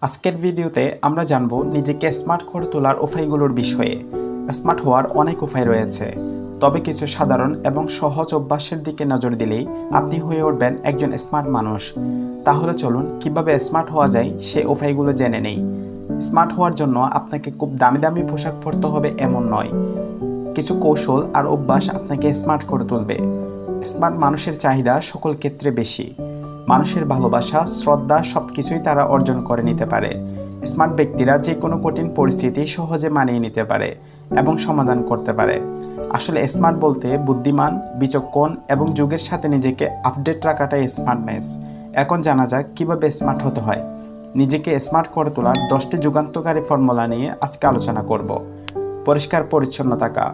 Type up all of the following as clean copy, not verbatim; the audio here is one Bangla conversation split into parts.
আজকের ভিডিওতে আমরা জানব নিজেকে স্মার্ট করে তোলার উপায়গুলোর বিষয়ে। স্মার্ট হওয়ার অনেক উপায় রয়েছে, তবে কিছু সাধারণ এবং সহজ অভ্যাসের দিকে নজর দিলেই আপনি হয়ে উঠবেন একজন স্মার্ট মানুষ। তাহলে চলুন কিভাবে স্মার্ট হওয়া যায় সেই উপায়গুলো জেনে নেই। স্মার্ট হওয়ার জন্য আপনাকে খুব দামি দামি পোশাক পরতে হবে এমন নয়, কিছু কৌশল আর অভ্যাস আপনাকে স্মার্ট করে তুলবে। স্মার্ট মানুষের চাহিদা সকল ক্ষেত্রে বেশি। মানুষের ভালোবাসা, শ্রদ্ধা সবকিছুই তারা অর্জন করে নিতে পারে। স্মার্ট ব্যক্তিরা যে কোনো কঠিন পরিস্থিতি সহজে মানিয়ে নিতে পারে এবং সমাধান করতে পারে। আসলে স্মার্ট বলতে বুদ্ধিমান, বিচক্ষণ এবং যুগের সাথে নিজেকে আপডেট রাখাটাই স্মার্টনেস। এখন জানা যাক কিভাবে স্মার্ট হতে হয়। নিজেকে স্মার্ট করে তোলার 10টি যুগান্তকারী ফর্মুলা নিয়ে আজকে আলোচনা করব। পরিষ্কার পরিচ্ছন্ন থাকা,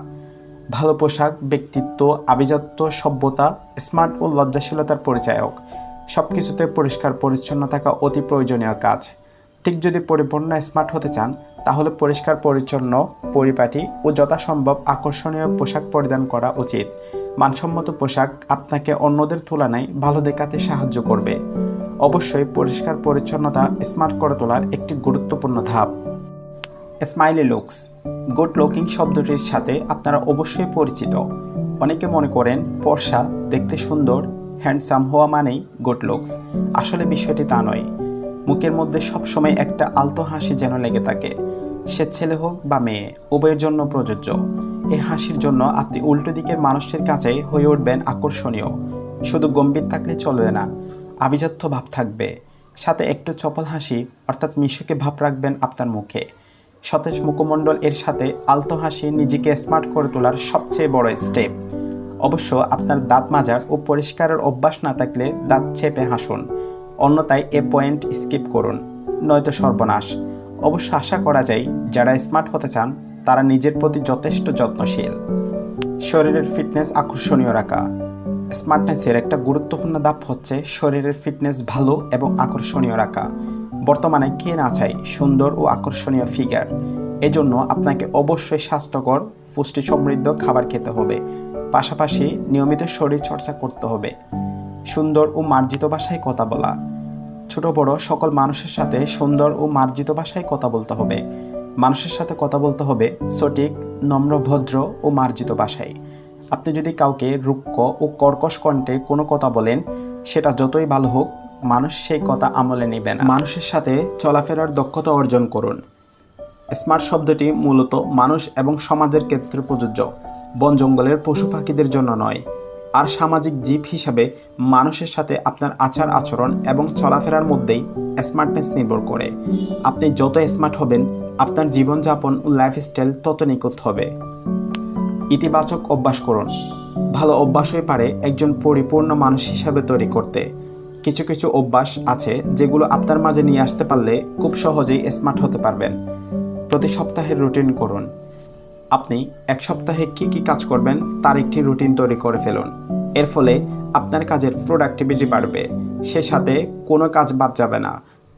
ভালো পোশাক ব্যক্তিত্ব, আভিজাত্য, সভ্যতা, স্মার্ট ও লজ্জাশীলতার পরিচায়ক। সব কিছুতে পরিষ্কার পরিচ্ছন্ন থাকা অতি প্রয়োজনীয় কাজ। ঠিক যদি পরিপূর্ণ স্মার্ট হতে চান তাহলে পরিষ্কার পরিচ্ছন্ন, পরিপাটি ও যথাসম্ভব আকর্ষণীয় পোশাক পরিধান করা উচিত। মানসম্মত পোশাক আপনাকে অন্যদের তুলনায় ভালো দেখাতে সাহায্য করবে। অবশ্যই পরিষ্কার পরিচ্ছন্নতা স্মার্ট করে তোলার একটি গুরুত্বপূর্ণ ধাপ। স্মাইলি লুকস, গুড লুকিং শব্দটির সাথে আপনারা অবশ্যই পরিচিত। অনেকে মনে করেন ফর্সা, দেখতে সুন্দর, হ্যান্ডসাম হওয়া মানেই গুড লুকস। আসলে বিষয়টি তা নয়। মুখের মধ্যে সবসময় একটা আলতো হাসি যেন লেগে থাকে, সে ছেলে হোক বা মেয়ে, উভয়ের জন্য প্রযোজ্য। এই হাসির জন্য আপনি উল্টো দিকের মানুষটির কাছে হয়ে উঠবেন আকর্ষণীয়। শুধু গম্ভীর থাকলে চলবে না, আভিজাত্য ভাব থাকবে, সাথে একটু চপল হাসি অর্থাৎ মিশুকে ভাব রাখবেন আপনার মুখে। সতেজ মুখমণ্ডল এর সাথে আলতো হাসি নিজেকে স্মার্ট করে তোলার সবচেয়ে বড় স্টেপ। অবশ্য আপনার দাঁত মাজার ও পরিষ্কারের অভ্যাস না থাকলে দাঁত চেপে হাসুন, অন্যথায় এ পয়েন্ট স্কিপ করুন, নয়তো সর্বনাশ। অবশ্য আশা করা যায় যারা স্মার্ট হতে চান তারা নিজের প্রতি যথেষ্ট যত্নশীল। শরীরের ফিটনেস আকর্ষণীয় রাখা। স্মার্টনেসের একটা গুরুত্বপূর্ণ ধাপ হচ্ছে শরীরের ফিটনেস ভালো এবং আকর্ষণীয় রাখা। বর্তমানে কে না চায় সুন্দর ও আকর্ষণীয় ফিগার? এজন্য আপনাকে অবশ্যই স্বাস্থ্যকর, পুষ্টি সমৃদ্ধ খাবার খেতে হবে, পাশাপাশি নিয়মিত শরীর চর্চা করতে হবে। সুন্দর ও মার্জিত ভাষায় কথা বলা। ছোট বড় সকল মানুষের সাথে সুন্দর ও মার্জিত ভাষায় কথা বলতে হবে। মানুষের সাথে কথা বলতে হবে সঠিক, নম্র, ভদ্র ও মার্জিত ভাষায়। আপনি যদি কাউকে রুক্ষ ও কর্কশ কণ্ঠে কোনো কথা বলেন, সেটা যতই ভালো হোক, মানুষ সেই কথা আমলে নেবে না। মানুষের সাথে চলাফেরার দক্ষতা অর্জন করুন। স্মার্ট শব্দটি মূলত মানুষ এবং সমাজের ক্ষেত্রে প্রযোজ্য, বন জঙ্গলের পশু পাখিদের জন্য নয়। আর সামাজিক জীব হিসাবে মানুষের সাথে আপনার আচার আচরণ এবং চলাফেরার মধ্যেই স্মার্টনেস নির্ভর করে। আপনি যত স্মার্ট হবেন আপনার জীবনযাপন ও লাইফস্টাইল তত নিখুঁত হবে। ইতিবাচক অভ্যাস করুন। ভালো অভ্যাসই পারে একজন পরিপূর্ণ মানুষ হিসাবে তৈরি করতে। কিছু কিছু অভ্যাস আছে যেগুলো আপনার মাঝে নিয়ে আসতে পারলে খুব সহজেই স্মার্ট হতে পারবেন। প্রতি সপ্তাহে রুটিন করুন। আপনি এক সপ্তাহে কি কি কাজ করবেন তার একটি রুটিন তৈরি করে ফেলুন। এর ফলে আপনার কাজের প্রোডাক্টিভিটি বাড়বে, সে সাথে কোনো কাজ বাদ যাবে না।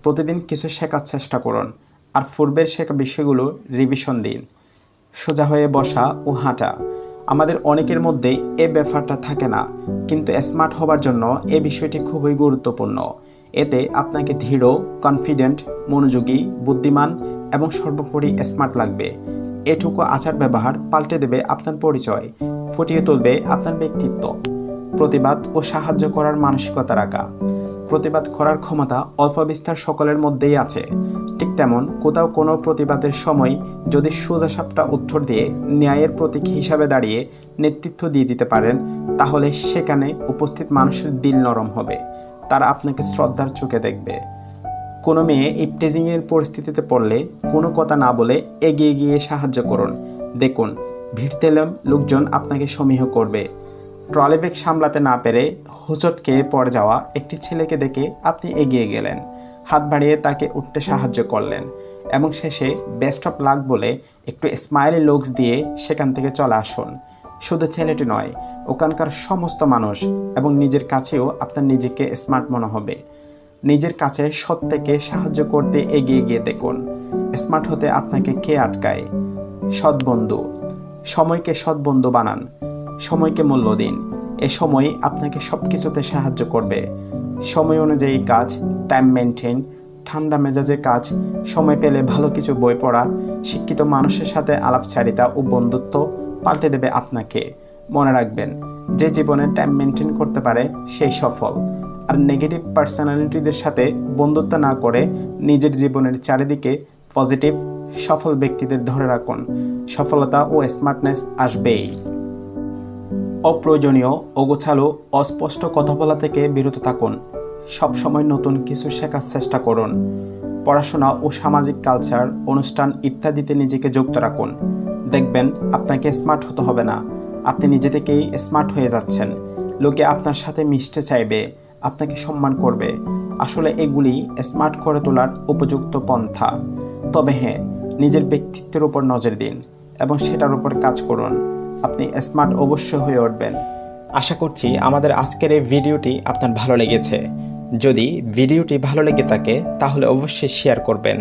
প্রতিদিন কিছু শেখার চেষ্টা করুন, আর পূর্বের শেখা বিষয়গুলো রিভিশন দিন। সোজা হয়ে বসা ও হাঁটা। আমাদের অনেকের মধ্যেই এ ব্যাপারটা থাকে না, কিন্তু স্মার্ট হবার জন্য এ বিষয়টি খুবই গুরুত্বপূর্ণ। এতে আপনাকে দৃঢ়, কনফিডেন্ট, মনোযোগী, বুদ্ধিমান এবং সর্বোপরি স্মার্ট লাগবে। এটুকু আচার ব্যবহার পাল্টে দেবে আপনার পরিচয়, ফুটিয়ে তুলবে আপনার ব্যক্তিত্ব। প্রতিবাদ ও সাহায্য করার মানসিকতা রাখা। প্রতিবাদ করার ক্ষমতা অল্প বিস্তার সকলের মধ্যেই আছে। ঠিক তেমন কোথাও কোনো প্রতিবাদের সময় যদি সোজাসাপটা উত্তর দিয়ে ন্যায়ের প্রতীক হিসাবে দাঁড়িয়ে নেতৃত্ব দিয়ে দিতে পারেন, তাহলে সেখানে উপস্থিত মানুষের দিল নরম হবে, তারা আপনাকে শ্রদ্ধার চোখে দেখবে। কোনো মেয়ে ইপটিজিংয়ের পরিস্থিতিতে পড়লে কোনো কথা না বলে এগিয়ে গিয়ে সাহায্য করুন। দেখুন, ভিড় ঠেলে লোকজন আপনাকে সমীহ করবে। ট্রলি ব্যাগ সামলাতে না পেরে হোঁচট খেয়ে পড়ে যাওয়া একটি ছেলেকে দেখে আপনি এগিয়ে গেলেন, হাত বাড়িয়ে তাকে উঠতে সাহায্য করলেন এবং শেষে বেস্ট অফ লাক বলে একটু স্মাইলি লুকস দিয়ে সেখান থেকে চলে আসুন। শুধু ছেলেটি নয়, ওখানকার সমস্ত মানুষ এবং নিজের কাছেও আপনার নিজেকে স্মার্ট মনে হবে। নিজের কাছে সৎ থেকে সাহায্য করতে এগিয়ে গিয়ে দেখুন, স্মার্ট হতে আপনাকে কে আটকায়? সৎ বন্ধু। সময়কে সৎ বন্ধু বানান, সময়কে মূল্য দিন। এ সময় আপনাকে সব কিছুতে সাহায্য করবে। সময় অনুযায়ী কাজ, টাইম মেনটেন, ঠান্ডা মেজাজে কাজ, সময় পেলে ভালো কিছু বই পড়া, শিক্ষিত মানুষের সাথে আলাপচারিতা ও বন্ধুত্ব পাল্টে দেবে আপনাকে। মনে রাখবেন, যে জীবনে টাইম মেনটেন করতে পারে সেই সফল। আর নেগেটিভ পার্সোনালিটিদের সাথে বন্ধুত্ব না করে নিজের জীবনের চারিদিকে পজিটিভ সফল ব্যক্তিদের ধরে রাখুন। সফলতা ও স্মার্টনেস আসবেই। অপ্রয়োজনীয়, অগোছালো, অস্পষ্ট কথা বলা থেকে বিরত থাকুন। সবসময় নতুন কিছু শেখার চেষ্টা করুন। পড়াশোনা ও সামাজিক কালচার, অনুষ্ঠান ইত্যাদিতে নিজেকে যুক্ত রাখুন। দেখবেন আপনাকে স্মার্ট হতে হবে না, আপনি নিজে থেকেই স্মার্ট হয়ে যাচ্ছেন। লোকে আপনার সাথে মিশতে চাইবে, আপনাকে সম্মান করবে। আসলে এগুলি স্মার্ট করে তোলার উপযুক্ত পন্থা। তবে হ্যাঁ, নিজের ব্যক্তিত্বের উপর নজর দিন এবং সেটার উপর কাজ করুন। আপনি স্মার্ট অবশ্যই হয়ে উঠবেন। আশা করছি আমাদের আজকের এই ভিডিওটি আপনার ভালো লেগেছে। যদি ভিডিওটি ভালো লেগে থাকে তাহলে অবশ্যই শেয়ার করবেন।